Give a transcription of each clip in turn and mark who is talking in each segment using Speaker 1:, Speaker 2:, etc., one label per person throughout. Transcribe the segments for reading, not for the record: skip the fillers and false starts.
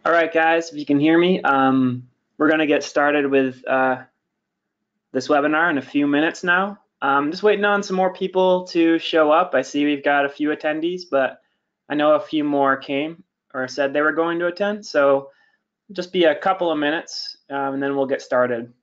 Speaker 1: All right, guys, if you can hear me, we're going to get started with this webinar in a few minutes now. Just waiting on some more people to show up. I see we've got a few attendees, but I know a few more came or said they were going to attend. So just be a couple of minutes and then we'll get started.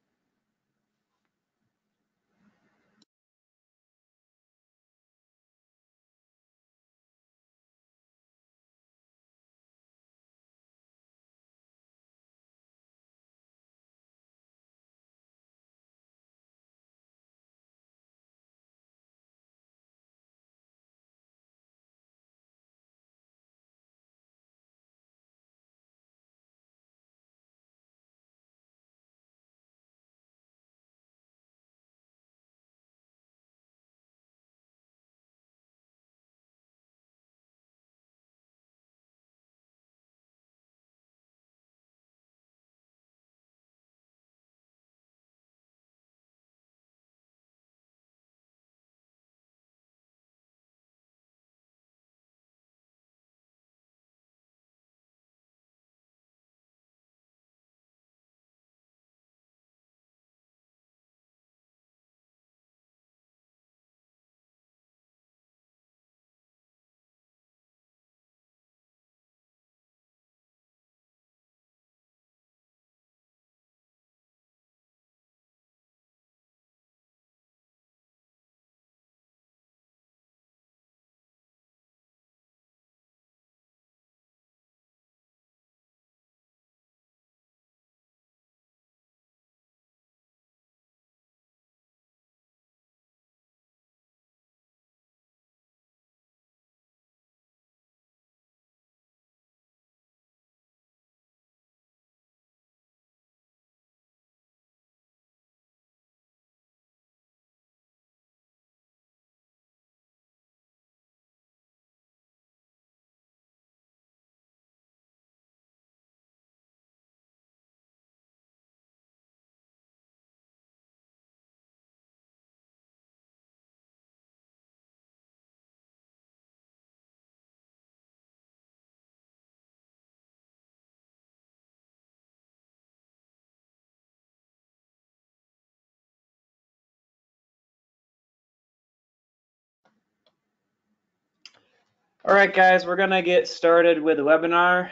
Speaker 1: All right, guys, we're going to get started with the webinar.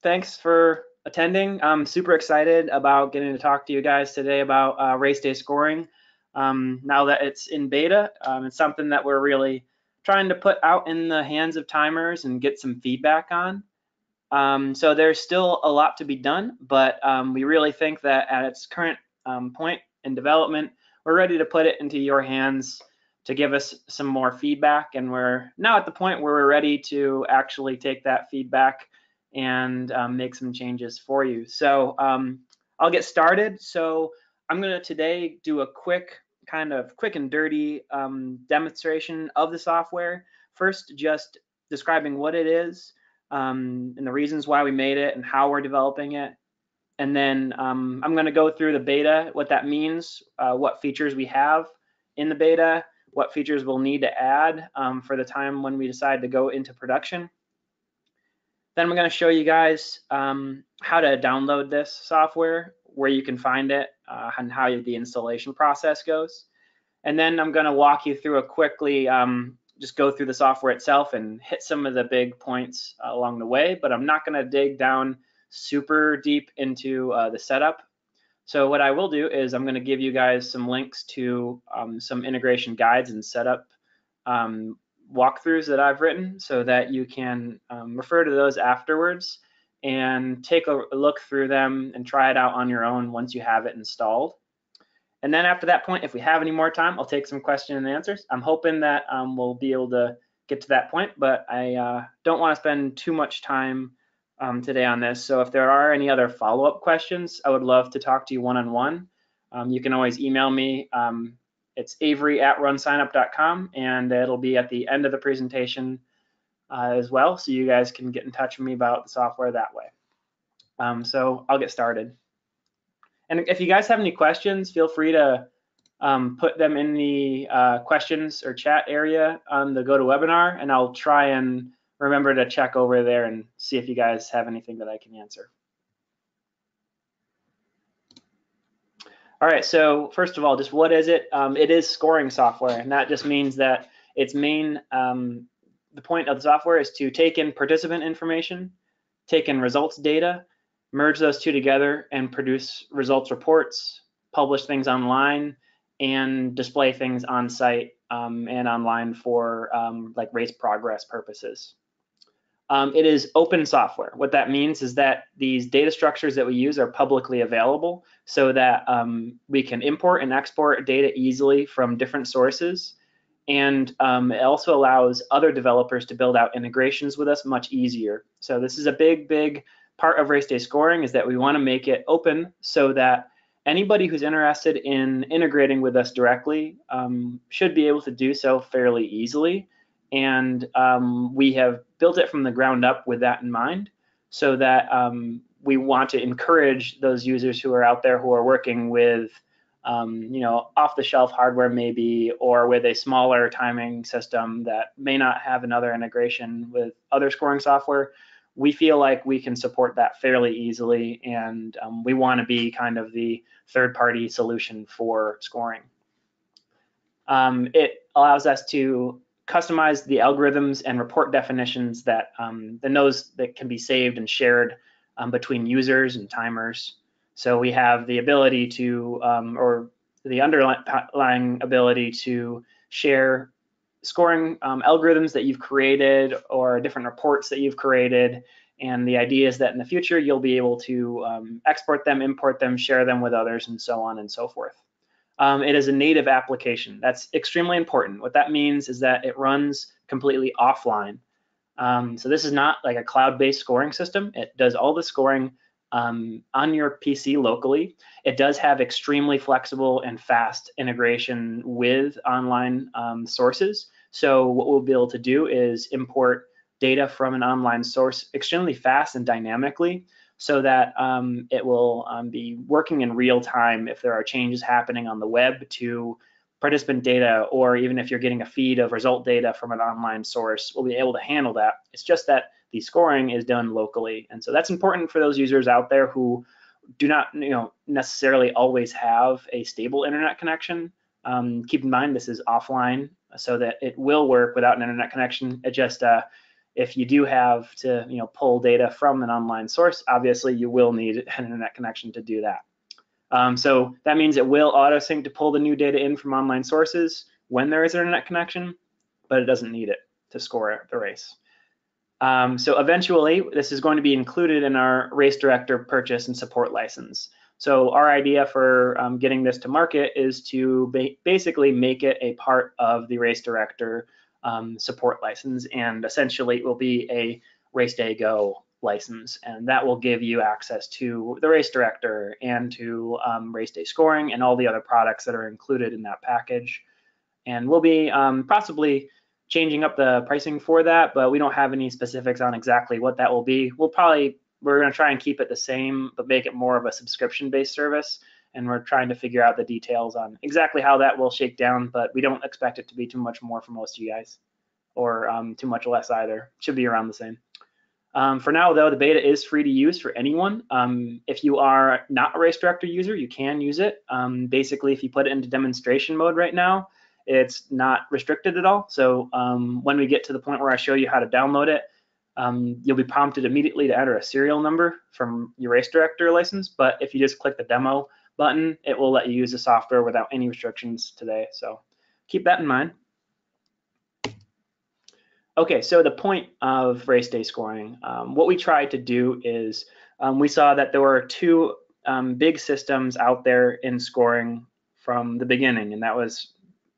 Speaker 1: Thanks for attending. I'm super excited about getting to talk to you guys today about RaceDay Scoring. Now that it's in beta, it's something that we're really trying to put out in the hands of timers and get some feedback on. So there's still a lot to be done, but we really think that at its current point in development, we're ready to put it into your hands to give us some more feedback. And we're now at the point where we're ready to actually take that feedback and make some changes for you. So I'll get started. So I'm going to today do a quick and dirty demonstration of the software. First, just describing what it is, and the reasons why we made it and how we're developing it. And then I'm going to go through the beta, what that means, what features we have in the beta, what features we'll need to add for the time when we decide to go into production. Then I'm going to show you guys how to download this software, where you can find it, and how the installation process goes. And then I'm going to walk you through a quickly just go through the software itself and hit some of the big points along the way, but I'm not going to dig down super deep into the setup. So what I will do is I'm going to give you guys some links to some integration guides and setup walkthroughs that I've written so that you can refer to those afterwards and take a look through them and try it out on your own once you have it installed. And then after that point, if we have any more time, I'll take some questions and answers. I'm hoping that we'll be able to get to that point, but I don't want to spend too much time today on this. So if there are any other follow-up questions, I would love to talk to you one-on-one. You can always email me. It's avery@runsignup.com, and it'll be at the end of the presentation as well, so you guys can get in touch with me about the software that way. So I'll get started. And if you guys have any questions, feel free to put them in the questions or chat area on the GoToWebinar, and I'll try and remember to check over there and see if you guys have anything that I can answer. All right, so first of all, just what is it? It is scoring software, and that just means that its main, the point of the software is to take in participant information, take in results data, merge those two together, and produce results reports, publish things online, and display things on site and online for like race progress purposes. It is open software. What that means is that these data structures that we use are publicly available so that we can import and export data easily from different sources. And it also allows other developers to build out integrations with us much easier. So this is a big part of RaceDay Scoring, is that we want to make it open so that anybody who's interested in integrating with us directly should be able to do so fairly easily. And we have built it from the ground up with that in mind, so that we want to encourage those users who are out there who are working with off-the-shelf hardware maybe, or with a smaller timing system that may not have another integration with other scoring software. We feel like we can support that fairly easily, and we want to be kind of the third-party solution for scoring. It allows us to customize the algorithms and report definitions that that can be saved and shared between users and timers. So we have the ability to, or the underlying ability to share scoring algorithms that you've created or different reports that you've created. And the idea is that in the future, you'll be able to export them, import them, share them with others, and so on and so forth. It is a native application. That's extremely important. What that means is that it runs completely offline. So this is not like a cloud-based scoring system. It does all the scoring on your PC locally. It does have extremely flexible and fast integration with online sources. So what we'll be able to do is import data from an online source extremely fast and dynamically, so that it will be working in real time if there are changes happening on the web to participant data, or even if you're getting a feed of result data from an online source, we'll be able to handle that. It's just that the scoring is done locally. And so that's important for those users out there who do not necessarily always have a stable internet connection. Keep in mind, this is offline, so that it will work without an internet connection. It just, if you do have to pull data from an online source, obviously you will need an internet connection to do that. So that means it will auto-sync to pull the new data in from online sources when there is an internet connection, but it doesn't need it to score the race. So eventually, this is going to be included in our Race Director purchase and support license. So our idea for getting this to market is to basically make it a part of the Race Director support license, and essentially it will be a RaceDay Go license, and that will give you access to the Race Director and to RaceDay Scoring and all the other products that are included in that package. And we'll be possibly changing up the pricing for that, but we don't have any specifics on exactly what that will be. We're going to try and keep it the same, but make it more of a subscription-based service. And we're trying to figure out the details on exactly how that will shake down, but we don't expect it to be too much more for most of you guys, or too much less either. It should be around the same. For now, though, the beta is free to use for anyone. If you are not a Race Director user, you can use it. Basically, if you put it into demonstration mode right now, it's not restricted at all. So when we get to the point where I show you how to download it, you'll be prompted immediately to enter a serial number from your Race Director license. But if you just click the demo button, it will let you use the software without any restrictions today. So keep that in mind. Okay, so the point of RaceDay Scoring, what we tried to do is we saw that there were two big systems out there in scoring from the beginning, and that was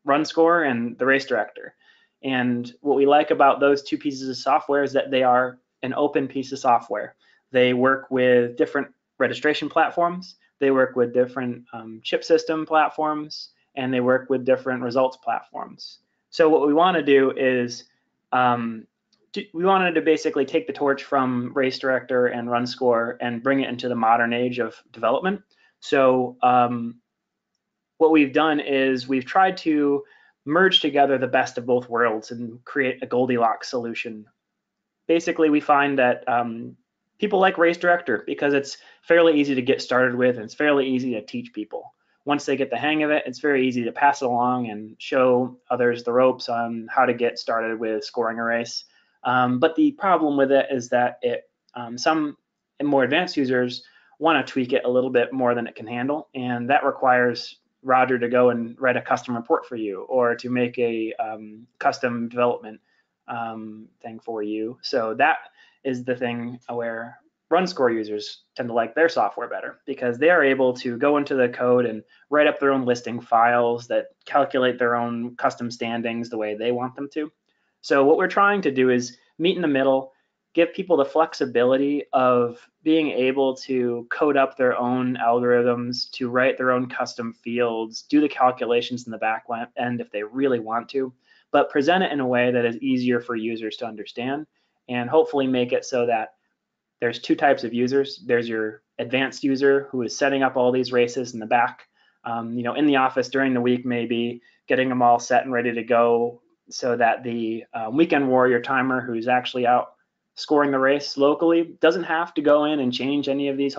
Speaker 1: RunScore and the Race Director. And what we like about those two pieces of software is that they are an open piece of software. They work with different registration platforms, they work with different chip system platforms, and they work with different results platforms. So what we want to do is we wanted to basically take the torch from Race Director and RunScore and bring it into the modern age of development. So what we've done is we've tried to merge together the best of both worlds and create a Goldilocks solution. basically we find that people like Race Director because it's fairly easy to get started with and it's fairly easy to teach people. Once they get the hang of it, it's very easy to pass it along and show others the ropes on how to get started with scoring a race. But the problem with it is that some more advanced users want to tweak it a little bit more than it can handle, and that requires Roger to go and write a custom report for you or to make a custom development thing for you. So that is the thing where RunScore users tend to like their software better because they are able to go into the code and write up their own listing files that calculate their own custom standings the way they want them to. So what we're trying to do is meet in the middle, give people the flexibility of being able to code up their own algorithms, to write their own custom fields, do the calculations in the back end if they really want to, but present it in a way that is easier for users to understand and hopefully make it so that there's two types of users. There's your advanced user who is setting up all these races in the back, in the office during the week, maybe getting them all set and ready to go so that the weekend warrior timer who's actually out scoring the race locally doesn't have to go in and change any of these,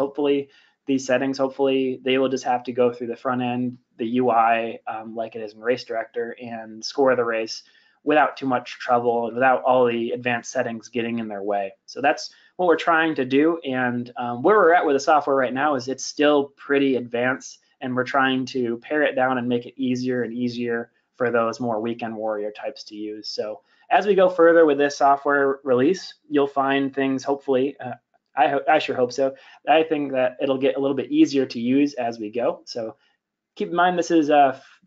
Speaker 1: these settings. Hopefully they will just have to go through the front end, the UI, like it is in Race Director, and score the race without too much trouble and without all the advanced settings getting in their way. So that's what we're trying to do. And where we're at with the software right now is it's still pretty advanced, and we're trying to pare it down and make it easier and easier for those more weekend warrior types to use. So as we go further with this software release, you'll find things, hopefully, I sure hope so. I think that it'll get a little bit easier to use as we go. So keep in mind, this is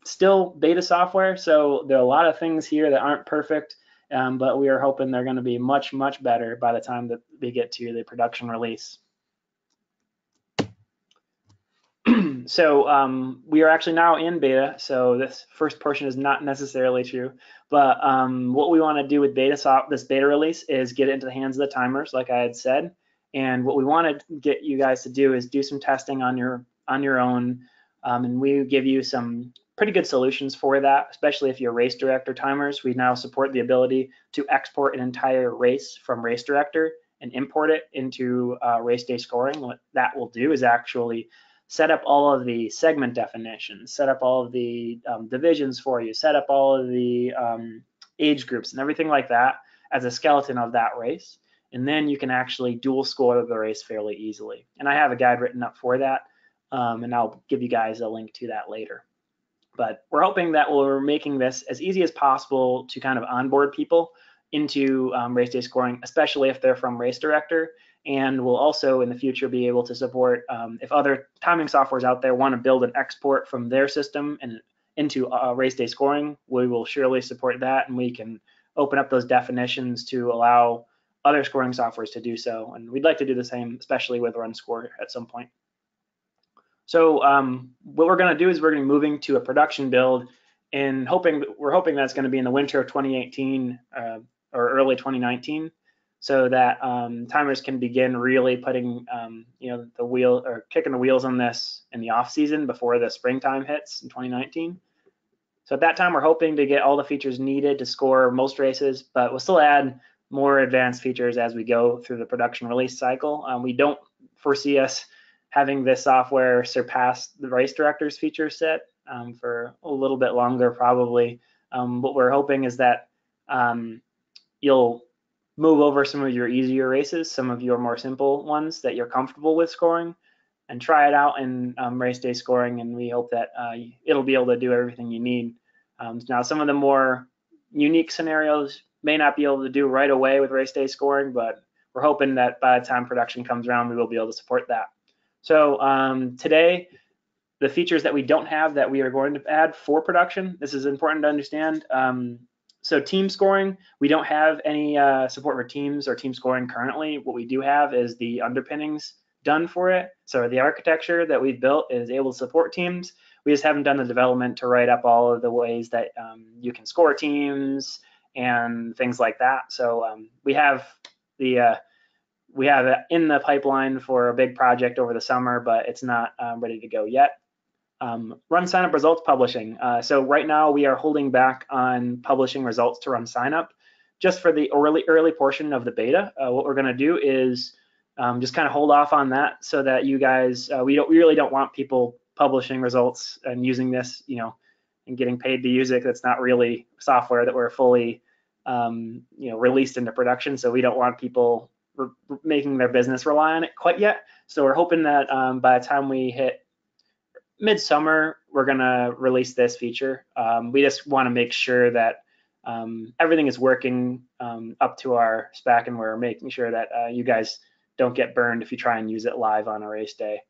Speaker 1: still beta software, so there are a lot of things here that aren't perfect, but we are hoping they're going to be much, much better by the time that we get to the production release. So we are actually now in beta, so this first portion is not necessarily true, but what we want to do with this beta release is get it into the hands of the timers, like I had said, and what we want to get you guys to do is do some testing on your own, and we give you some pretty good solutions for that, especially if you're Race Director timers. We now support the ability to export an entire race from Race Director and import it into RaceDay Scoring. What that will do is actually set up all of the segment definitions, set up all of the divisions for you, set up all of the age groups and everything like that as a skeleton of that race. And then you can actually dual score the race fairly easily. And I have a guide written up for that, and I'll give you guys a link to that later. But we're hoping that we're making this as easy as possible to kind of onboard people into RaceDay Scoring, especially if they're from Race Director. And we'll also in the future be able to support if other timing softwares out there want to build an export from their system and into RaceDay Scoring, we will surely support that, and we can open up those definitions to allow other scoring softwares to do so. And we'd like to do the same, especially with RunScore at some point. So what we're going to do is we're going to be moving to a production build, and we're hoping that's going to be in the winter of 2018 or early 2019. So that timers can begin really putting kicking the wheels on this in the off season before the springtime hits in 2019. So at that time, we're hoping to get all the features needed to score most races, but we'll still add more advanced features as we go through the production release cycle. We don't foresee us having this software surpass the Race Director's feature set for a little bit longer, probably. What we're hoping is that you'll move over some of your easier races, some of your more simple ones that you're comfortable with scoring, and try it out in RaceDay Scoring, and we hope that it'll be able to do everything you need. Now, some of the more unique scenarios may not be able to do right away with RaceDay Scoring, but we're hoping that by the time production comes around, we will be able to support that. So today, the features that we don't have that we are going to add for production, this is important to understand. So team scoring, we don't have any support for teams or team scoring currently. What we do have is the underpinnings done for it. So the architecture that we've built is able to support teams. We just haven't done the development to write up all of the ways that you can score teams and things like that. So we have it in the pipeline for a big project over the summer, but it's not ready to go yet. RunSignUp results publishing. So right now we are holding back on publishing results to RunSignUp just for the early portion of the beta, what we're going to do is just kind of hold off on that so that you guys, we really don't want people publishing results and using this, and getting paid to use it. That's not really software that we're fully, released into production. So we don't want people making their business rely on it quite yet. So we're hoping that by the time we hit midsummer, we're gonna release this feature. We just want to make sure that everything is working up to our spec, and we're making sure that you guys don't get burned if you try and use it live on a race day.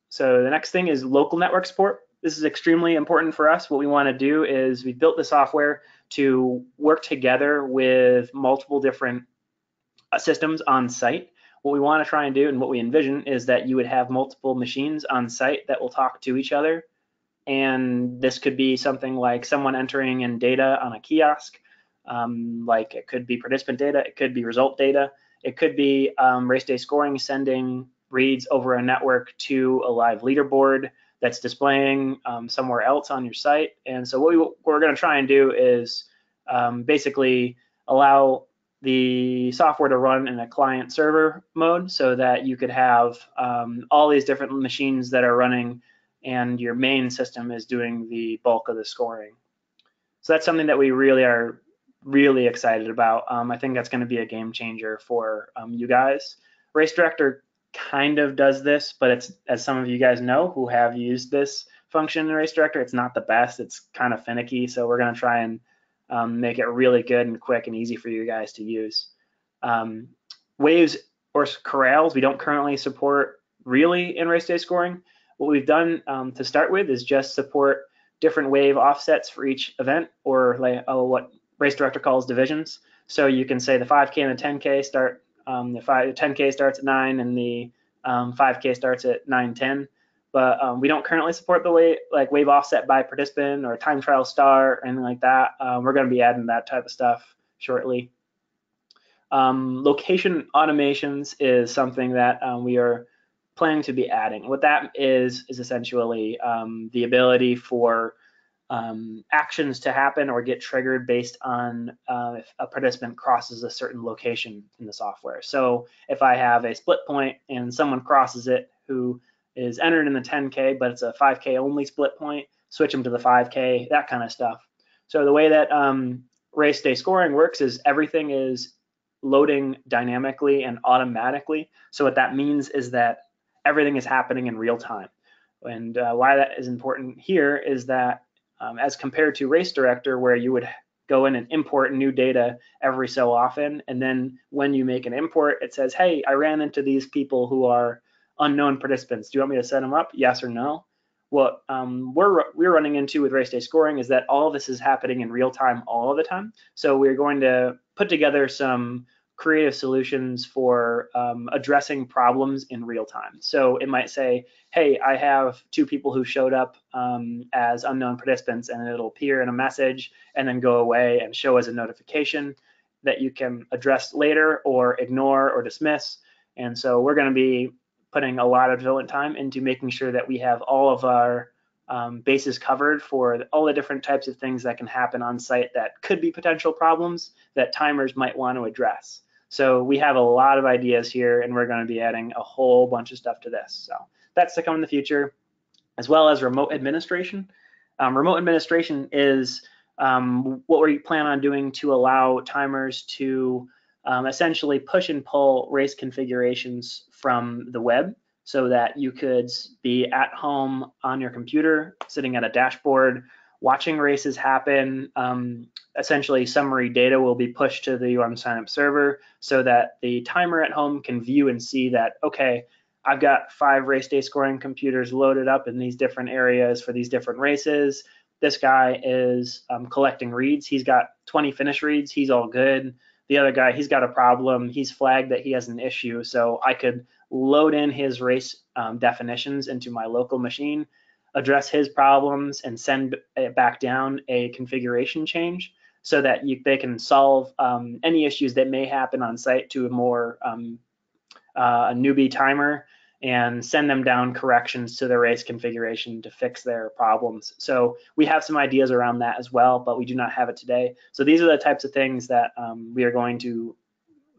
Speaker 1: So the next thing is local network support. This is extremely important for us. What we want to do is we built the software to work together with multiple different systems on site. What we want to try and do and what we envision is that you would have multiple machines on site that will talk to each other. And this could be something like someone entering in data on a kiosk, like it could be participant data, it could be result data, it could be RaceDay Scoring sending reads over a network to a live leaderboard that's displaying somewhere else on your site. And so what we're going to try and do is basically allow the software to run in a client server mode so that you could have all these different machines that are running and your main system is doing the bulk of the scoring. So that's something that we really are really excited about. I think that's going to be a game changer for you guys. Race Director kind of does this, but it's, as some of you guys know who have used this function in Race Director, it's not the best. It's kind of finicky. So we're going to try and make it really good and quick and easy for you guys to use. Waves or corrals we don't currently support really in RaceDay Scoring. What we've done to start with is just support different wave offsets for each event, or like what Race Director calls divisions. So you can say the 5K and the 10K start, the 10K starts at 9 and the 5K starts at 9:10. But we don't currently support the wave offset by participant or time trial star or anything like that. We're going to be adding that type of stuff shortly. Location automations is something that we are planning to be adding. What that is essentially the ability for actions to happen or get triggered based on if a participant crosses a certain location in the software. So if I have a split point and someone crosses it who is entered in the 10K, but it's a 5K only split point, switch them to the 5K, that kind of stuff. So the way that RaceDay Scoring works is everything is loading dynamically and automatically. So what that means is that everything is happening in real time. And why that is important here is that as compared to Race Director, where you would go in and import new data every so often, and then when you make an import, it says, hey, I ran into these people who are unknown participants. Do you want me to set them up? Yes or no? What we're running into with RaceDay Scoring is that all of this is happening in real time all of the time. So we're going to put together some creative solutions for addressing problems in real time. So it might say, hey, I have 2 people who showed up as unknown participants, and it'll appear in a message and then go away and show as a notification that you can address later or ignore or dismiss. And so we're going to be putting a lot of development time into making sure that we have all of our bases covered for all the different types of things that can happen on site that could be potential problems that timers might want to address. So we have a lot of ideas here, and we're going to be adding a whole bunch of stuff to this. So that's to come in the future, as well as remote administration. Remote administration is what we plan on doing to allow timers to essentially push and pull race configurations from the web, so that you could be at home on your computer, sitting at a dashboard, watching races happen. Essentially, summary data will be pushed to the RunSignUp server so that the timer at home can view and see that, okay, I've got 5 RaceDay Scoring computers loaded up in these different areas for these different races. This guy is collecting reads. He's got 20 finish reads. He's all good. The other guy, he's got a problem. He's flagged that he has an issue. So I could load in his race definitions into my local machine, address his problems, and send it back down a configuration change so that they can solve any issues that may happen on site to a more a newbie timer and send them down corrections to the race configuration to fix their problems. So we have some ideas around that as well, but we do not have it today. So these are the types of things that we are going to,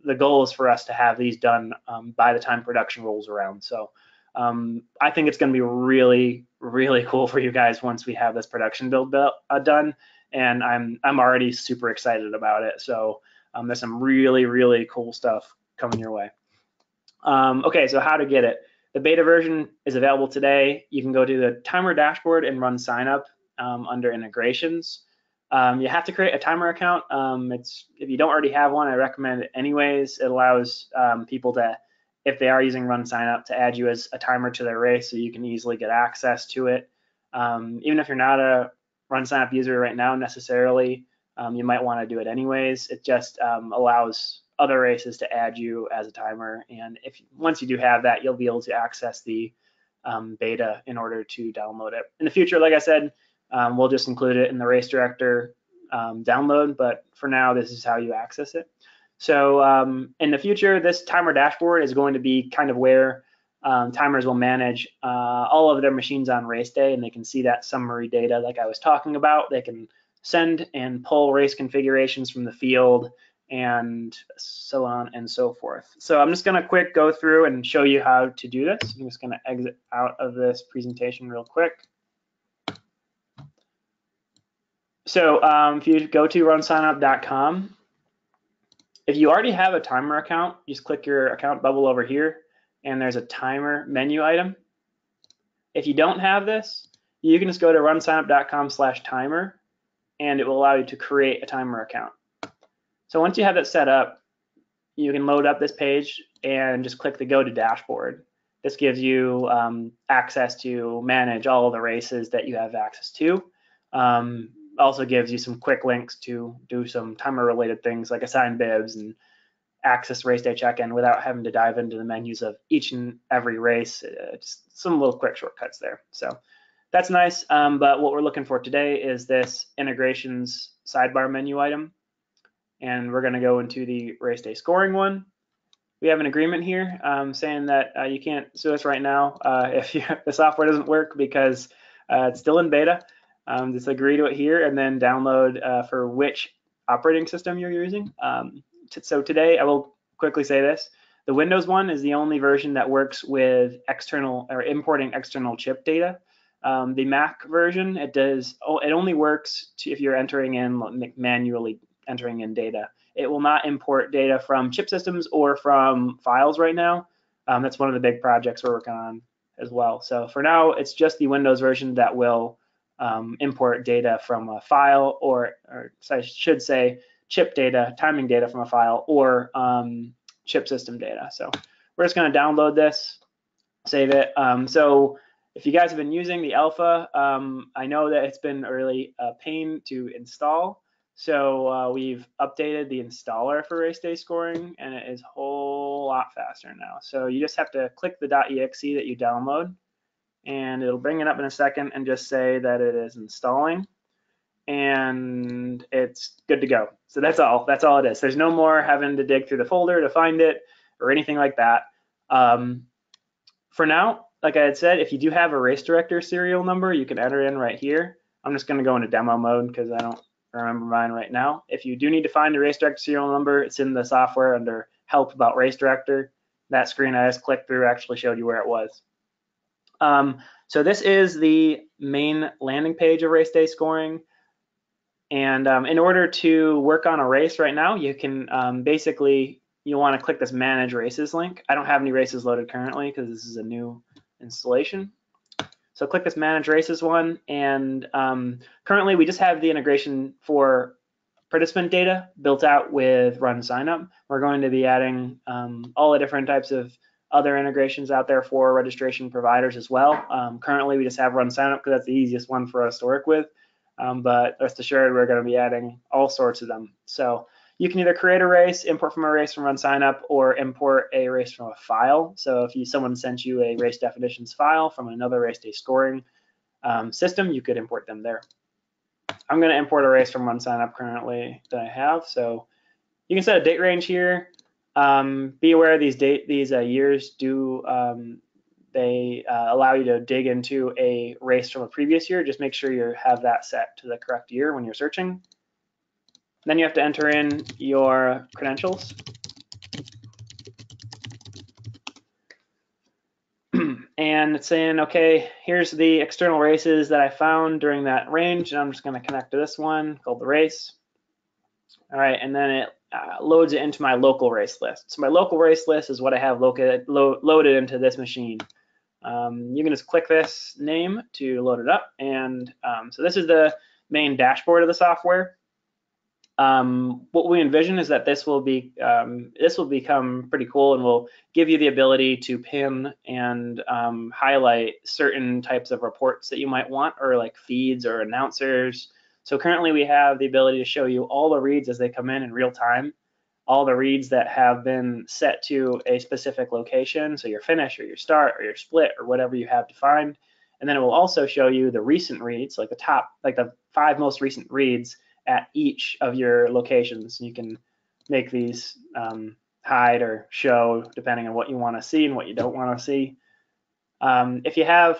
Speaker 1: the goal is for us to have these done by the time production rolls around. So I think it's going to be really, really cool for you guys once we have this production build done, and I'm already super excited about it. So there's some really, really cool stuff coming your way. Okay, so how to get it. The beta version is available today. You can go to the timer dashboard and run sign up under integrations. You have to create a timer account. If you don't already have one, I recommend it anyways. It allows people to, if they are using RunSignUp, to add you as a timer to their race so you can easily get access to it. Even if you're not a RunSignUp user right now necessarily, you might want to do it anyways. It just allows other races to add you as a timer, and once you do have that, you'll be able to access the beta in order to download it. In the future, like I said, we'll just include it in the race director download, but for now, this is how you access it. So in the future, this timer dashboard is going to be kind of where timers will manage all of their machines on race day, and they can see that summary data like I was talking about. They can send and pull race configurations from the field and so on and so forth. So I'm just going to quick go through and show you how to do this. I'm just going to exit out of this presentation real quick. So if you go to runsignup.com, if you already have a timer account, just click your account bubble over here, and there's a timer menu item. If you don't have this, you can just go to runsignup.com/timer, and it will allow you to create a timer account. So once you have that set up, you can load up this page and just click the Go to Dashboard. This gives you access to manage all of the races that you have access to. Also gives you some quick links to do some timer related things like assign bibs and access RaceDay check-in without having to dive into the menus of each and every race. Just some little quick shortcuts there. So that's nice, but what we're looking for today is this integrations sidebar menu item. And we're going to go into the RaceDay Scoring one. We have an agreement here saying that you can't sue us right now if the software doesn't work because it's still in beta. Just agree to it here and then download for which operating system you're using. So today I will quickly say this. The Windows one is the only version that works with external or importing external chip data. The Mac version, it only works if you're entering in manually entering in data. It will not import data from chip systems or from files right now. That's one of the big projects we're working on as well. So for now, it's just the Windows version that will import data from a file, or I should say chip data, timing data from a file, or chip system data. So we're just going to download this, save it. So if you guys have been using the alpha, I know that it's been really a pain to install. So we've updated the installer for RaceDay Scoring, and it is a whole lot faster now. So you just have to click the .exe that you download, and it'll bring it up in a second and just say that it is installing, and it's good to go. So that's all it is. There's no more having to dig through the folder to find it or anything like that. For now, like I had said, if you do have a race director serial number, you can enter in right here. I'm just going to go into demo mode because I don't remember mine right now. If you do need to find a race director serial number, it's in the software under help about race director. That screen I just clicked through actually showed you where it was. So this is the main landing page of RaceDay Scoring. And in order to work on a race right now, you can basically, you want to click this manage races link. I don't have any races loaded currently because this is a new installation. So click this manage races one, and currently we just have the integration for participant data built out with RunSignUp. We're going to be adding all the different types of other integrations out there for registration providers as well. Currently we just have RunSignUp because that's the easiest one for us to work with, but rest assured we're going to be adding all sorts of them. So you can either create a race, import from a race from RunSignUp, or import a race from a file. So if someone sent you a race definitions file from another RaceDay Scoring system, you could import them there. I'm going to import a race from RunSignUp currently that I have. So you can set a date range here. Be aware these years do they allow you to dig into a race from a previous year. Just make sure you have that set to the correct year when you're searching. Then you have to enter in your credentials. And it's saying, okay, here's the external races that I found during that range, and I'm just going to connect to this one called the race. All right, and then it loads it into my local race list. So my local race list is what I have loaded into this machine. You can just click this name to load it up, and so this is the main dashboard of the software. What we envision is that this will become pretty cool, and will give you the ability to pin and highlight certain types of reports that you might want, or like feeds or announcers. So currently we have the ability to show you all the reads as they come in real time, all the reads that have been set to a specific location, so your finish or your start or your split or whatever you have defined. And then it will also show you the recent reads, like the 5 most recent reads at each of your locations. You can make these hide or show depending on what you want to see and what you don't want to see. If you have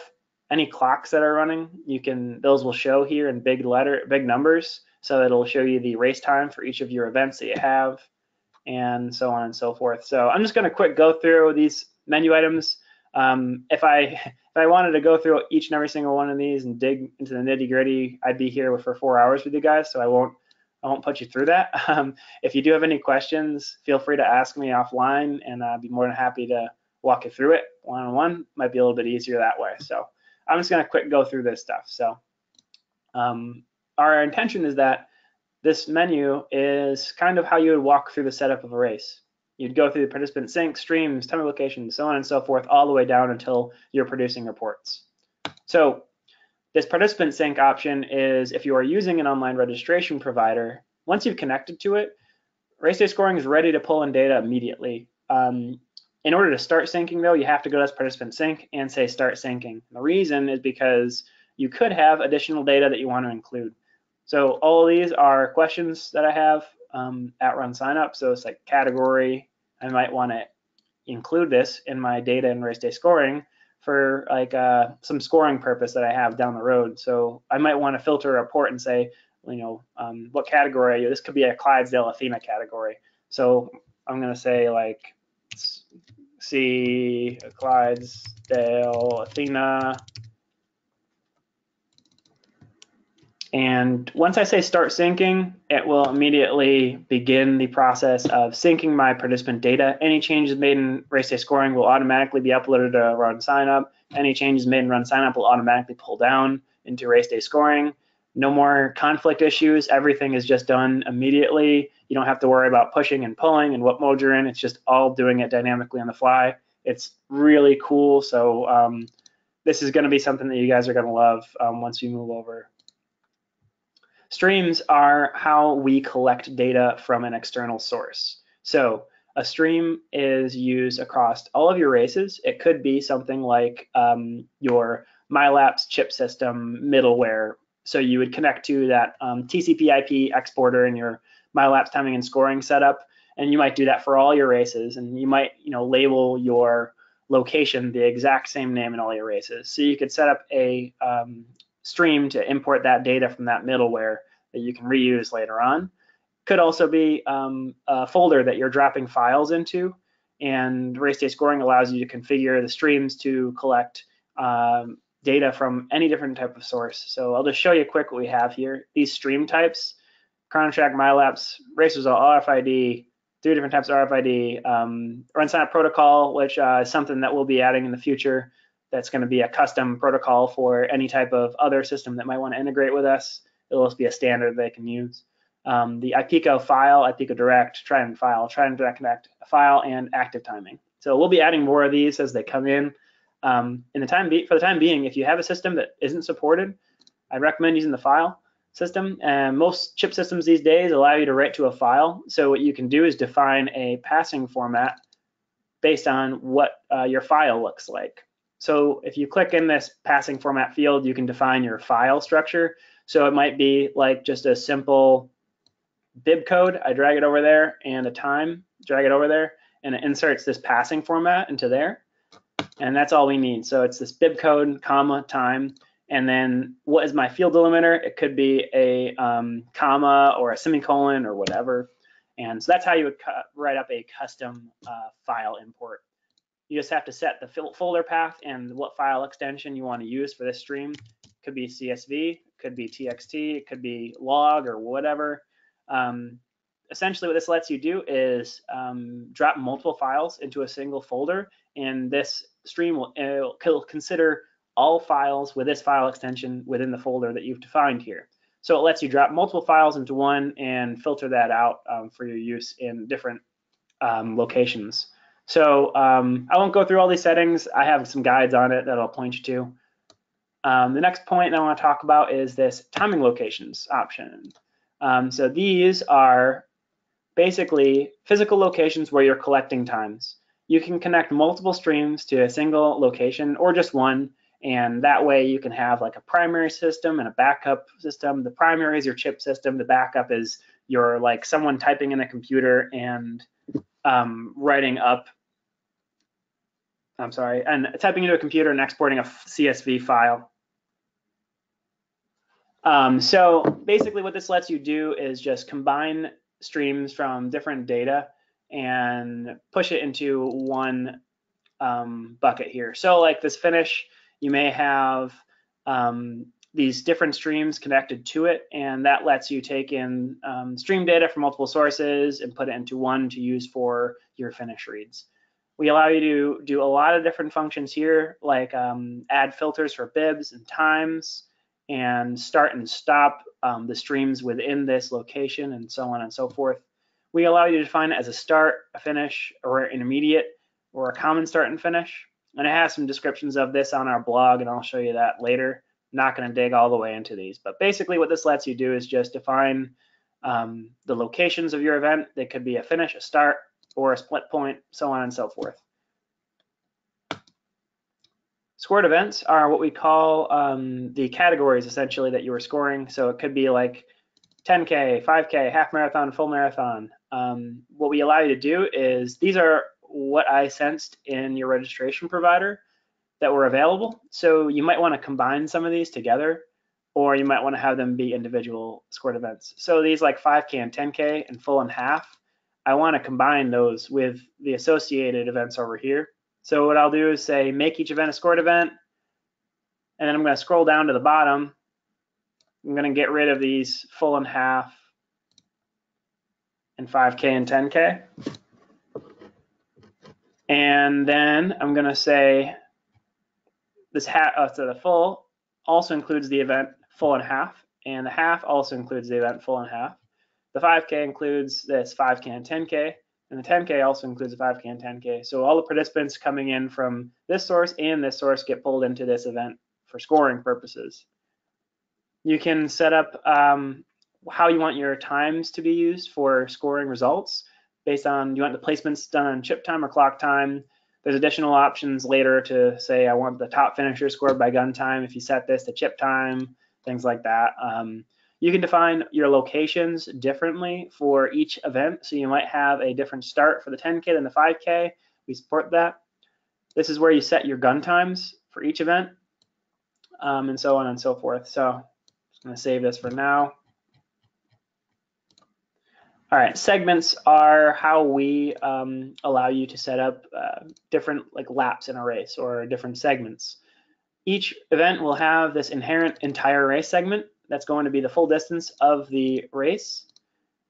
Speaker 1: any clocks that are running, those will show here in big numbers, so it'll show you the race time for each of your events that you have, and so on and so forth. So I'm just going to quick go through these menu items. If I wanted to go through each and every single one of these and dig into the nitty-gritty, I'd be here for 4 hours with you guys, so I won't put you through that. If you do have any questions, feel free to ask me offline, and I'd be more than happy to walk you through it one-on-one. Might be a little bit easier that way. So I'm just going to quick go through this stuff. So our intention is that this menu is kind of how you would walk through the setup of a race. You'd go through the participant sync, streams, time of location, so on and so forth, all the way down until you're producing reports. So this participant sync option is if you are using an online registration provider, once you've connected to it, RaceDay Scoring is ready to pull in data immediately. In order to start syncing, though, you have to go to participant sync and say start syncing. The reason is because you could have additional data that you want to include. So all of these are questions that I have at RunSignUp. So it's like category. I might want to include this in my data in RaceDay Scoring for like some scoring purpose that I have down the road. So I might want to filter a report and say, what category are you? This could be a Clydesdale Athena category. So I'm going to say like see Clydesdale Athena. And once I say start syncing, it will immediately begin the process of syncing my participant data. Any changes made in RaceDay Scoring will automatically be uploaded to RunSignUp. Any changes made in RunSignUp will automatically pull down into RaceDay Scoring. No more conflict issues. Everything is just done immediately. You don't have to worry about pushing and pulling and what mode you're in. It's just all doing it dynamically on the fly. It's really cool. So this is going to be something that you guys are going to love once we move over. Streams are how we collect data from an external source. So a stream is used across all of your races. It could be something like your MyLapse chip system middleware. So you would connect to that TCP/IP exporter in your MyLapse timing and scoring setup, and you might do that for all your races. And you might, label your location the exact same name in all your races. So you could set up a stream to import that data from that middleware that you can reuse later on. Could also be a folder that you're dropping files into, and RaceDay Scoring allows you to configure the streams to collect data from any different type of source. So I'll just show you quick what we have here. These stream types: ChronoTrack, MyLapse, race result, RFID, 3 different types of RFID, RunSignUp protocol, which is something that we'll be adding in the future. That's going to be a custom protocol for any type of other system that might want to integrate with us. It'll just be a standard they can use. The IPECO file, IPECO direct, Trident file, Trident direct connect file, and active timing. So we'll be adding more of these as they come in. For the time being, if you have a system that isn't supported, I'd recommend using the file system. And most chip systems these days allow you to write to a file. So what you can do is define a passing format based on what your file looks like. So if you click in this passing format field, you can define your file structure. So it might be like just a simple bib code. I drag it over there, and a time, drag it over there, and it inserts this passing format into there. And that's all we need. So it's this bib code, comma, time, and then what is my field delimiter? It could be a comma or a semicolon or whatever. And so that's how you would write up a custom file import. You just have to set the folder path and what file extension you want to use for this stream. It could be CSV, could be TXT, it could be log or whatever. Essentially what this lets you do is drop multiple files into a single folder, and this stream will consider all files with this file extension within the folder that you've defined here. So it lets you drop multiple files into one and filter that out for your use in different locations. So I won't go through all these settings. I have some guides on it that I'll point you to. The next point I want to talk about is this timing locations option. So these are basically physical locations where you're collecting times. You can connect multiple streams to a single location or just one, and that way you can have like a primary system and a backup system. The primary is your chip system. The backup is your like someone typing in a computer and writing up, and typing into a computer and exporting a CSV file. So basically what this lets you do is just combine streams from different data and push it into one bucket here. So like this finish, you may have these different streams connected to it, and that lets you take in stream data from multiple sources and put it into one to use for your finish reads. We allow you to do a lot of different functions here, like add filters for bibs and times, and start and stop the streams within this location, and so on and so forth. We allow you to define it as a start, a finish, or an intermediate, or a common start and finish. And it has some descriptions of this on our blog, and I'll show you that later. I'm not going to dig all the way into these, but basically what this lets you do is just define the locations of your event. They could be a finish, a start, or a split point, so on and so forth. Scored events are what we call the categories essentially that you were scoring. So it could be like 10K, 5K, half marathon, full marathon. What we allow you to do is these are what I sensed in your registration provider that were available. So you might want to combine some of these together, or you might want to have them be individual scored events. So these like 5K and 10K and full and half, I want to combine those with the associated events over here. So what I'll do is say make each event a scored event, and then I'm going to scroll down to the bottom. I'm going to get rid of these full and half and 5K and 10K. And then I'm going to say this so the full also includes the event full and half, and the half also includes the event full and half. The 5K includes this 5K and 10K, and the 10K also includes the 5K and 10K. So all the participants coming in from this source and this source get pulled into this event for scoring purposes. You can set up how you want your times to be used for scoring results based on you want the placements done on chip time or clock time. There's additional options later to say I want the top finisher scored by gun time if you set this to chip time, things like that. You can define your locations differently for each event. So you might have a different start for the 10K than the 5K. We support that. This is where you set your gun times for each event, and so on and so forth. So I'm just going to save this for now. All right, segments are how we allow you to set up different like laps in a race or different segments. Each event will have this inherent entire race segment that's going to be the full distance of the race.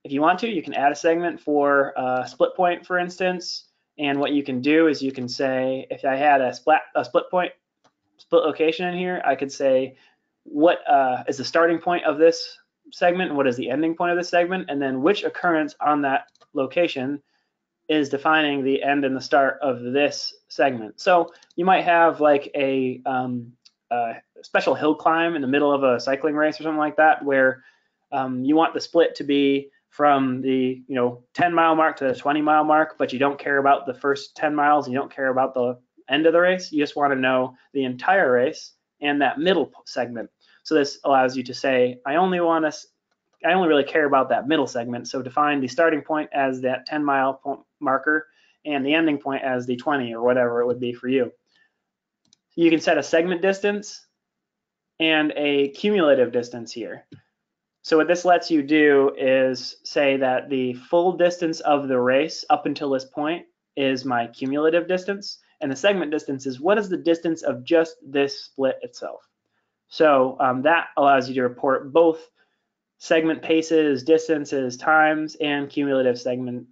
Speaker 1: If you want to, you can add a segment for a split point, for instance. And what you can do is you can say, if I had a split location in here, I could say what is the starting point of this segment and what is the ending point of this segment, and then which occurrence on that location is defining the end and the start of this segment. So you might have like a special hill climb in the middle of a cycling race or something like that, where you want the split to be from the 10-mile mark to the 20-mile mark, but you don't care about the first 10 miles, and you don't care about the end of the race. You just want to know the entire race and that middle segment. So this allows you to say, I only really care about that middle segment. So define the starting point as that 10-mile marker and the ending point as the 20 or whatever it would be for you. You can set a segment distance and a cumulative distance here. So what this lets you do is say that the full distance of the race up until this point is my cumulative distance, and the segment distance is what is the distance of just this split itself. So that allows you to report both segment paces, distances, times, and cumulative distance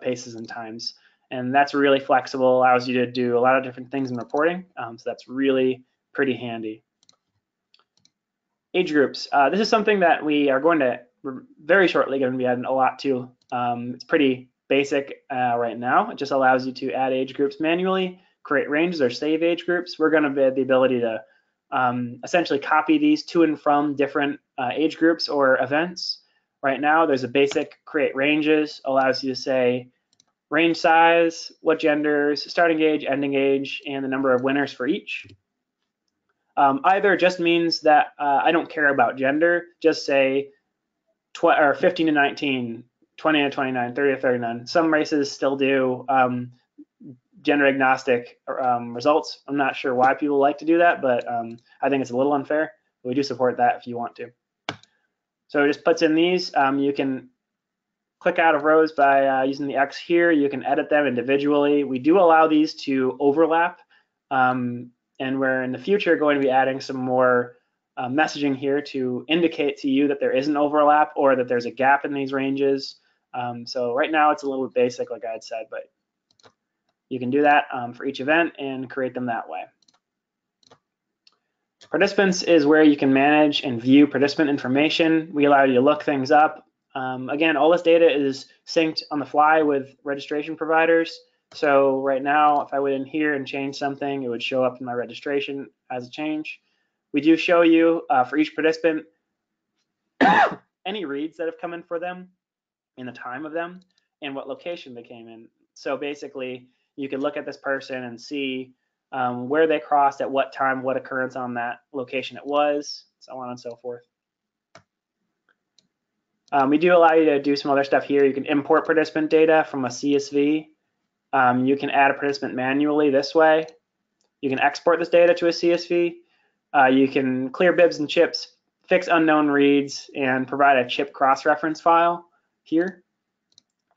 Speaker 1: paces and times. And that's really flexible, allows you to do a lot of different things in reporting. So that's really pretty handy. Age groups. This is something that we are going to very shortly going to be adding a lot to. It's pretty basic right now. It just allows you to add age groups manually, create ranges or save age groups. We're going to have the ability to essentially copy these to and from different age groups or events. Right now, there's a basic create ranges, allows you to say range size, what genders, starting age, ending age, and the number of winners for each. Either just means that I don't care about gender, just say 15 to 19, 20 to 29, 30 to 39. Some races still do gender agnostic results. I'm not sure why people like to do that, but I think it's a little unfair. We do support that if you want to. So it just puts in these. You can click out of rows by using the X here. You can edit them individually. We do allow these to overlap, and we're in the future going to be adding some more messaging here to indicate to you that there is an overlap or that there's a gap in these ranges. So right now it's a little bit basic, like I had said, but you can do that for each event and create them that way. Participants is where you can manage and view participant information. We allow you to look things up. Again, all this data is synced on the fly with registration providers. So right now, if I went in here and change something, it would show up in my registration as a change. We do show you for each participant any reads that have come in for them, and the time of them, and what location they came in. So basically, you can look at this person and see where they crossed at what time, what occurrence on that location it was, so on and so forth. We do allow you to do some other stuff here. You can import participant data from a CSV. You can add a participant manually this way. You can export this data to a CSV. You can clear bibs and chips, fix unknown reads, and provide a chip cross-reference file here.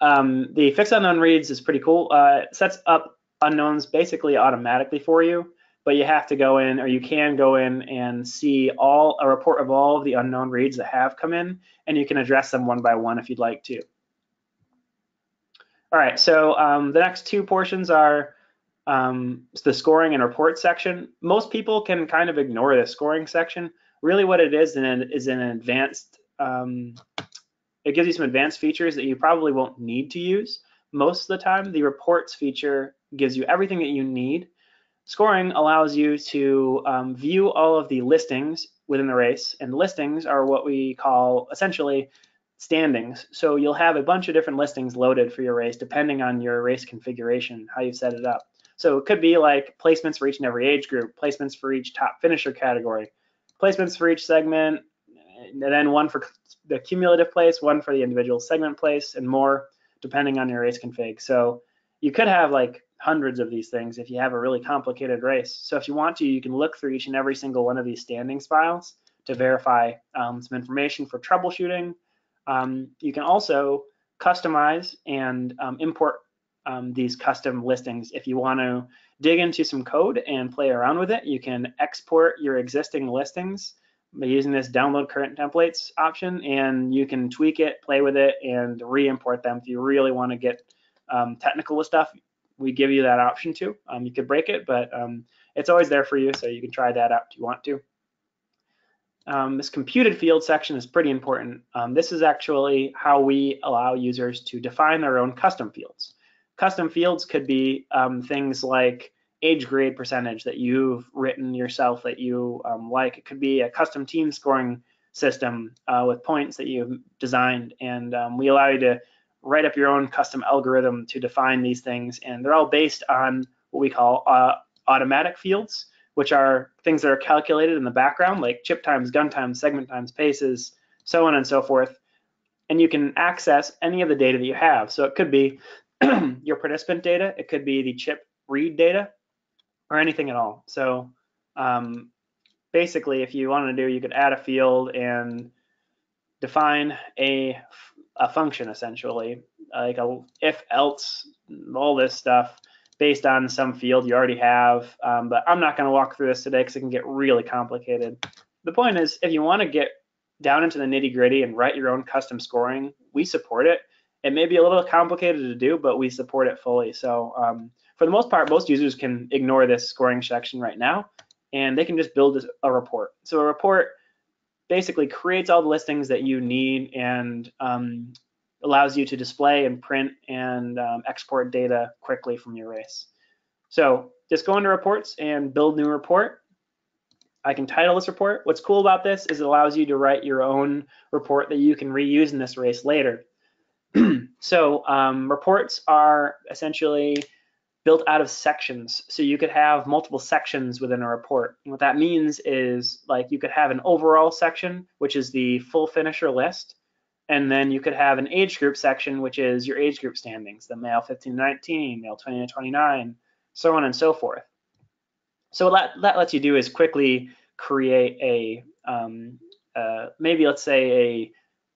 Speaker 1: The fix unknown reads is pretty cool. It sets up unknowns basically automatically for you, but you have to go in, or you can go in and see a report of all of the unknown reads that have come in, and you can address them one by one if you'd like to. All right, so the next two portions are the scoring and report section. Most people can kind of ignore the scoring section. Really what it is an advanced, it gives you some advanced features that you probably won't need to use. Most of the time, the reports feature gives you everything that you need. Scoring allows you to view all of the listings within the race, and listings are what we call essentially standings. So you'll have a bunch of different listings loaded for your race depending on your race configuration, how you set it up. So it could be like placements for each and every age group, placements for each top finisher category, placements for each segment, and then one for the cumulative place, one for the individual segment place, and more depending on your race config. So you could have like hundreds of these things if you have a really complicated race. So if you want to, you can look through each and every single one of these standings files to verify some information for troubleshooting. You can also customize and import these custom listings. If you want to dig into some code and play around with it, you can export your existing listings by using this download current templates option, and you can tweak it, play with it, and re-import them if you really want to get technical with stuff. We give you that option too. You could break it, but it's always there for you, so you can try that out if you want to. This computed field section is pretty important. This is actually how we allow users to define their own custom fields. Custom fields could be things like age grade percentage that you've written yourself that you like. It could be a custom team scoring system with points that you've designed, and we allow you to write up your own custom algorithm to define these things, and they're all based on what we call automatic fields, which are things that are calculated in the background, like chip times, gun times, segment times, paces, so on and so forth. And you can access any of the data that you have. So it could be your participant data, it could be the chip read data, or anything at all. So basically, if you want to do, you could add a field and define a function, essentially, like a if else, all this stuff based on some field you already have. But I'm not going to walk through this today because it can get really complicated. The point is, if you want to get down into the nitty gritty and write your own custom scoring, we support it. It may be a little complicated to do, but we support it fully. So for the most part, most users can ignore this scoring section right now, and they can just build a report. So a report basically creates all the listings that you need and allows you to display and print and export data quickly from your race. So just go into reports and build new report. I can title this report. What's cool about this is it allows you to write your own report that you can reuse in this race later. So reports are essentially built out of sections. So you could have multiple sections within a report. And what that means is, like, you could have an overall section, which is the full finisher list. And then you could have an age group section, which is your age group standings, the male 15 to 19, male 20 to 29, so on and so forth. So what that lets you do is quickly create a, maybe let's say a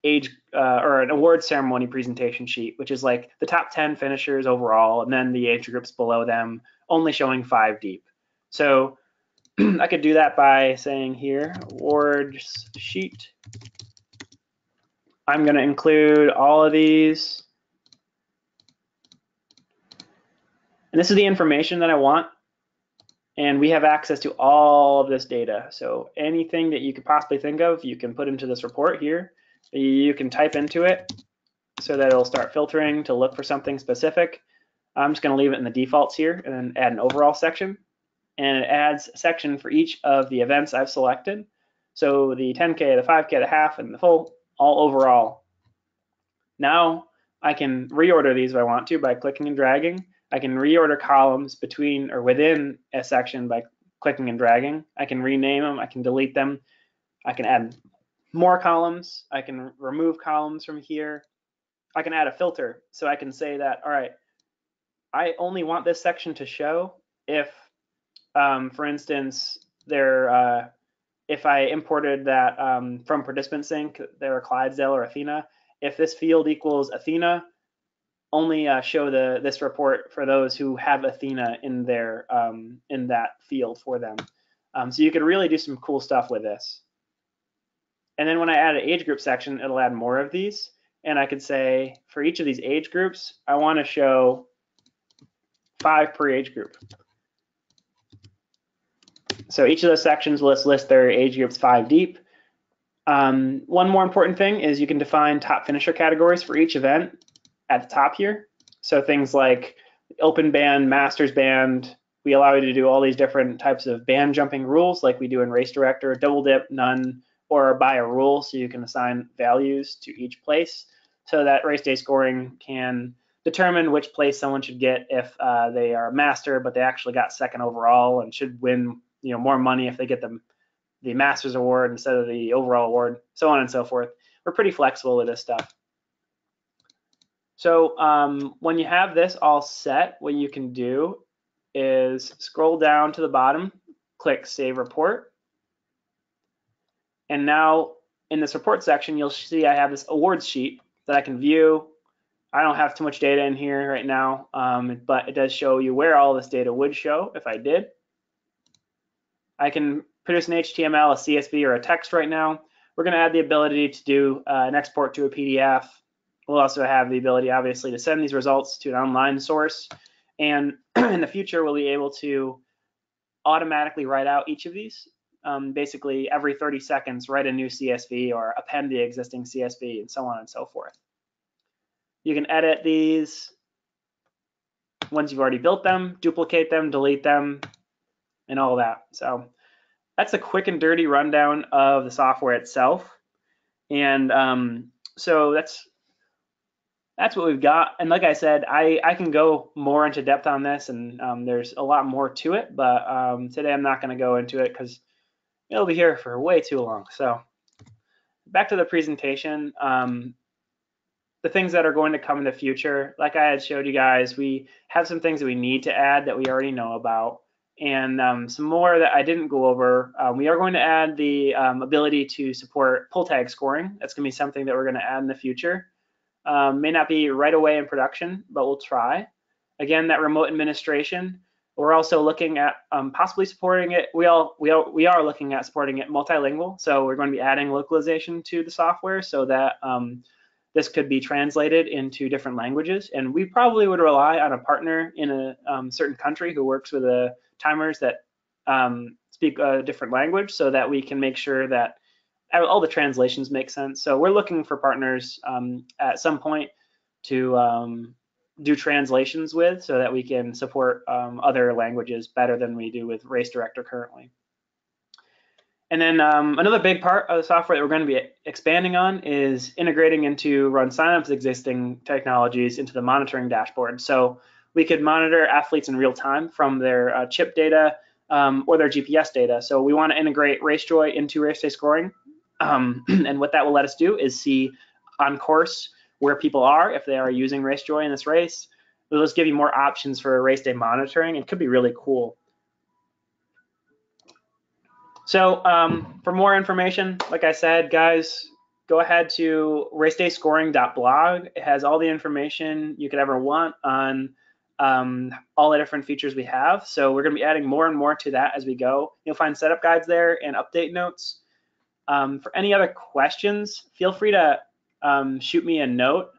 Speaker 1: age or an award ceremony presentation sheet, which is like the top 10 finishers overall, and then the age groups below them, only showing 5 deep. So I could do that by saying here, awards sheet. I'm going to include all of these. And this is the information that I want. And we have access to all of this data. So anything that you could possibly think of, you can put into this report here. You can type into it so that it'll start filtering to look for something specific. I'm just going to leave it in the defaults here and then add an overall section. And it adds a section for each of the events I've selected. So the 10K, the 5K, the half, and the full, all overall. Now I can reorder these if I want to by clicking and dragging. I can reorder columns between or within a section by clicking and dragging. I can rename them. I can delete them. I can add more columns. I can remove columns from here. I can add a filter. So I can say that, all right, I only want this section to show if, for instance, if I imported that from participant sync, there are Clydesdale or Athena. If this field equals Athena, only show this report for those who have Athena in their in that field for them. So you could really do some cool stuff with this. And then when I add an age group section, it'll add more of these. And I could say for each of these age groups, I want to show 5 per age group. So each of those sections will list their age groups 5 deep. One more important thing is you can define top finisher categories for each event at the top here. So things like open band, masters band, we allow you to do all these different types of band jumping rules like we do in Race Director, double dip, none, or by a rule, so you can assign values to each place so that RaceDay Scoring can determine which place someone should get if they are a master, but they actually got second overall and should win more money if they get the Masters Award instead of the overall award, so on and so forth. We're pretty flexible with this stuff. So when you have this all set, what you can do is scroll down to the bottom, click Save Report. And now in this report section, you'll see I have this awards sheet that I can view. I don't have too much data in here right now, but it does show you where all this data would show if I did. I can produce an HTML, a CSV, or a text right now. We're going to add the ability to do an export to a PDF. We'll also have the ability, obviously, to send these results to an online source. And in the future, we'll be able to automatically write out each of these. Basically, every 30 seconds, write a new CSV or append the existing CSV, and so on and so forth. You can edit these once you've already built them, duplicate them, delete them, and all that. So that's a quick and dirty rundown of the software itself. And so that's what we've got. And like I said, I can go more into depth on this, and there's a lot more to it, but today I'm not going to go into it because it'll be here for way too long. So back to the presentation. The things that are going to come in the future, like I had showed you guys, we have some things that we need to add that we already know about. And some more that I didn't go over, we are going to add the ability to support pull tag scoring. That's going to be something that we're going to add in the future. May not be right away in production, but we'll try. Again, that remote administration. We're also looking at possibly supporting it. We are looking at supporting it multilingual. So we're going to be adding localization to the software so that this could be translated into different languages. And we probably would rely on a partner in a certain country who works with timers that speak a different language so that we can make sure that all the translations make sense. So we're looking for partners at some point to do translations with so that we can support other languages better than we do with Race Director currently. And then another big part of the software that we're going to be expanding on is integrating into RunSignUp's existing technologies into the monitoring dashboard. So we could monitor athletes in real time from their chip data or their GPS data. So we want to integrate RaceJoy into RaceDay Scoring. And what that will let us do is see on course where people are if they are using RaceJoy in this race. It'll just give you more options for race day monitoring. It could be really cool. So for more information, like I said, guys, go ahead to racedayScoring.blog. It has all the information you could ever want on all the different features we have. So we're going to be adding more and more to that as we go. You'll find setup guides there and update notes. For any other questions, feel free to shoot me a note.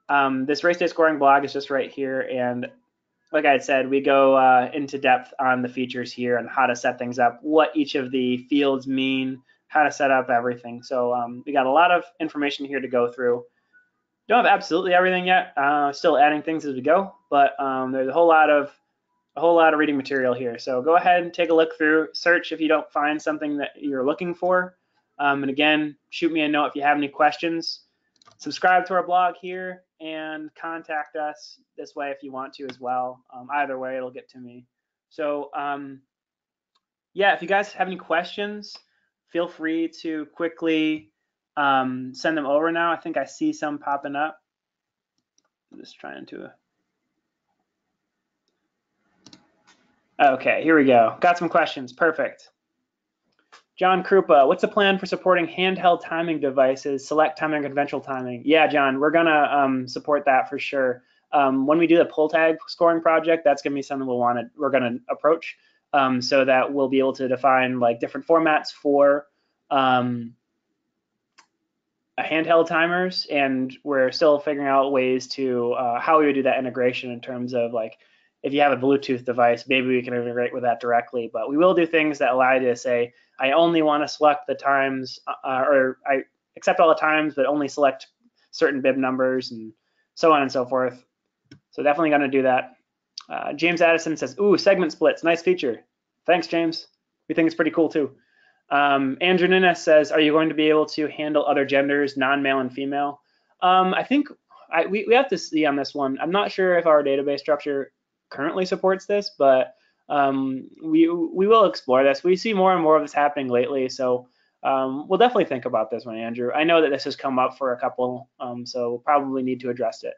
Speaker 1: This RaceDay Scoring blog is just right here, and like I had said, we go into depth on the features here and how to set things up, what each of the fields mean, how to set up everything. So we got a lot of information here to go through. Don't have absolutely everything yet. Still adding things as we go, but there's a whole lot of reading material here. So go ahead and take a look through, search if you don't find something that you're looking for. And again, shoot me a note if you have any questions. Subscribe to our blog here and contact us this way if you want to as well. Either way, it'll get to me. So yeah, if you guys have any questions, feel free to quickly send them over now. I think I see some popping up. I'm just trying to. Okay, here we go. Got some questions. Perfect. John Krupa, what's the plan for supporting handheld timing devices, select timing, conventional timing? Yeah, John, we're gonna support that for sure. When we do the pull tag scoring project, that's gonna be something we're gonna approach so that we'll be able to define like different formats for handheld timers, and we're still figuring out ways to how we would do that integration in terms of like if you have a Bluetooth device, maybe we can integrate with that directly. But we will do things that allow you to say, I only want to select the times, or I accept all the times, but only select certain bib numbers and so on and so forth. So definitely going to do that. James Addison says, ooh, segment splits, nice feature. Thanks, James. We think it's pretty cool too. Andrew Nunes says, are you going to be able to handle other genders, non-male and female? I think we have to see on this one. I'm not sure if our database structure currently supports this, but we will explore this. We see more and more of this happening lately, so we'll definitely think about this one, Andrew. I know that this has come up for a couple, so we'll probably need to address it.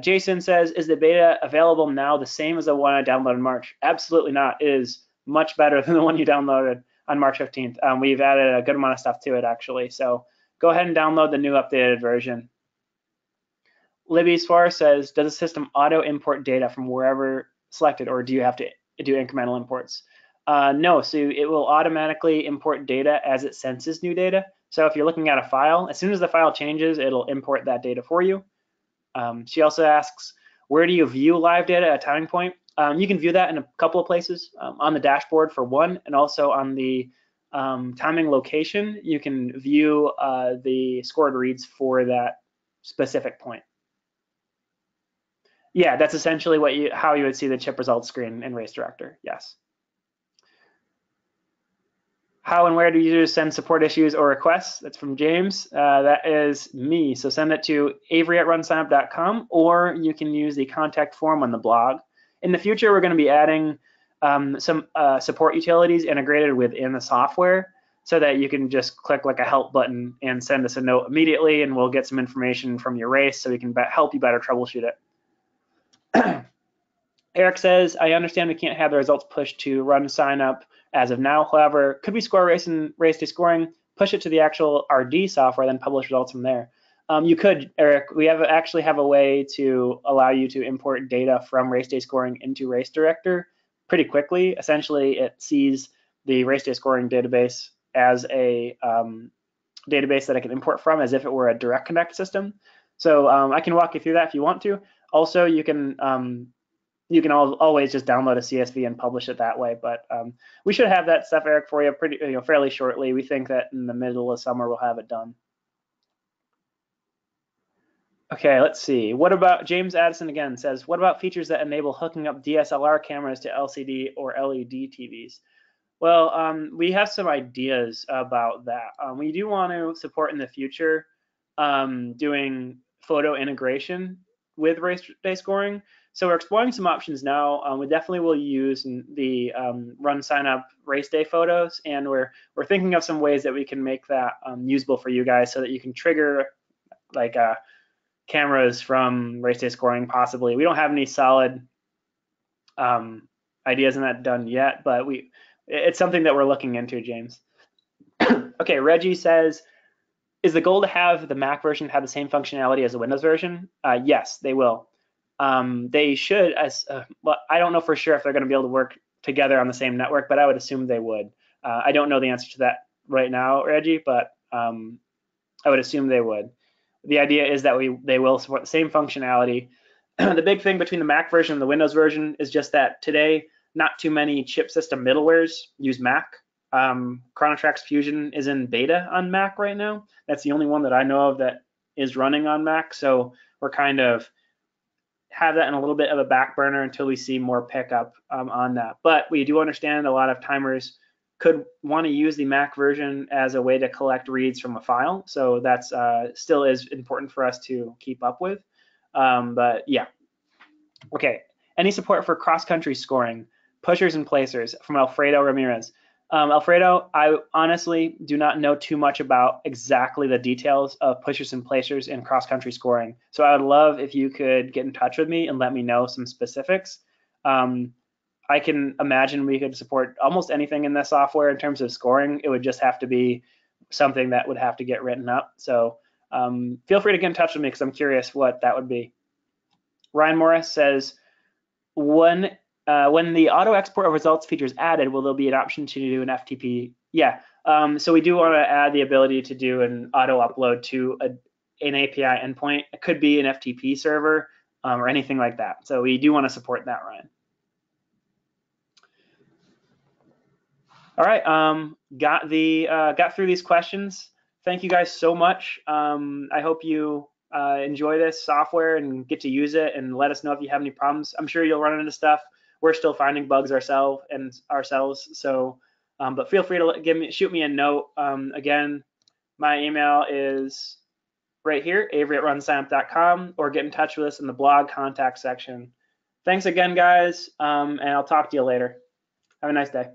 Speaker 1: Jason says, is the beta available now the same as the one I downloaded in March? Absolutely not. It is much better than the one you downloaded on March 15th. We've added a good amount of stuff to it, actually, so go ahead and download the new updated version. Libby Suarez says, does the system auto import data from wherever selected, or do you have to do incremental imports? No, so it will automatically import data as it senses new data. So if you're looking at a file, as soon as the file changes, it'll import that data for you. She also asks, where do you view live data at a timing point? You can view that in a couple of places, on the dashboard for one, and also on the timing location. You can view the scored reads for that specific point. Yeah, that's essentially how you would see the chip results screen in Race Director, yes. How and where do users send support issues or requests? That's from James. That is me. So send it to avery@runsignup.com, or you can use the contact form on the blog. In the future, we're going to be adding some support utilities integrated within the software so that you can just click like a help button and send us a note immediately, and we'll get some information from your race so we can help you better troubleshoot it. Eric says, I understand we can't have the results pushed to RunSignUp as of now. However, could we score a race in RaceDay Scoring, push it to the actual RD software, then publish results from there? You could, Eric. We actually have a way to allow you to import data from RaceDay Scoring into Race Director pretty quickly. Essentially, it sees the RaceDay Scoring database as a database that I can import from as if it were a direct connect system. So I can walk you through that if you want to. Also, you can always just download a CSV and publish it that way. But we should have that stuff, Eric, for you fairly shortly. We think that in the middle of summer we'll have it done. Okay, let's see. What about James Addison again says, what about features that enable hooking up DSLR cameras to LCD or LED TVs? Well, we have some ideas about that. We do want to support in the future doing photo integration with RaceDay Scoring. So we're exploring some options now. We definitely will use the RunSignUp race day photos, and we're thinking of some ways that we can make that usable for you guys so that you can trigger like cameras from RaceDay Scoring possibly. We don't have any solid ideas on that done yet, but it's something that we're looking into, James. Okay, Reggie says, is the goal to have the Mac version have the same functionality as the Windows version? Yes, they will. They should, well, I don't know for sure if they're going to be able to work together on the same network, but I would assume they would. I don't know the answer to that right now, Reggie, but I would assume they would. The idea is that they will support the same functionality. The big thing between the Mac version and the Windows version is just that today, not too many chip system middlewares use Mac. Chronotrax Fusion is in beta on Mac right now. That's the only one that I know of that is running on Mac. So we're kind of have that in a little bit of a back burner until we see more pickup on that. But we do understand a lot of timers could want to use the Mac version as a way to collect reads from a file. So that's still is important for us to keep up with. But yeah. Okay. Any support for cross-country scoring, pushers and placers from Alfredo Ramirez? Alfredo, I honestly do not know too much about exactly the details of pushers and placers in cross-country scoring. So I would love if you could get in touch with me and let me know some specifics. I can imagine we could support almost anything in the software in terms of scoring. It would just have to be something that would have to get written up. So feel free to get in touch with me because I'm curious what that would be. Ryan Morris says, when the auto export of results feature is added, will there be an option to do an FTP? Yeah, so we do want to add the ability to do an auto upload to an API endpoint. It could be an FTP server or anything like that. So we do want to support that, Ryan. All right, got through these questions. Thank you guys so much. I hope you enjoy this software and get to use it, and let us know if you have any problems. I'm sure you'll run into stuff. We're still finding bugs ourselves. So, but feel free to shoot me a note. Again, my email is right here, avery@runsignup.com, or get in touch with us in the blog contact section. Thanks again, guys, and I'll talk to you later. Have a nice day.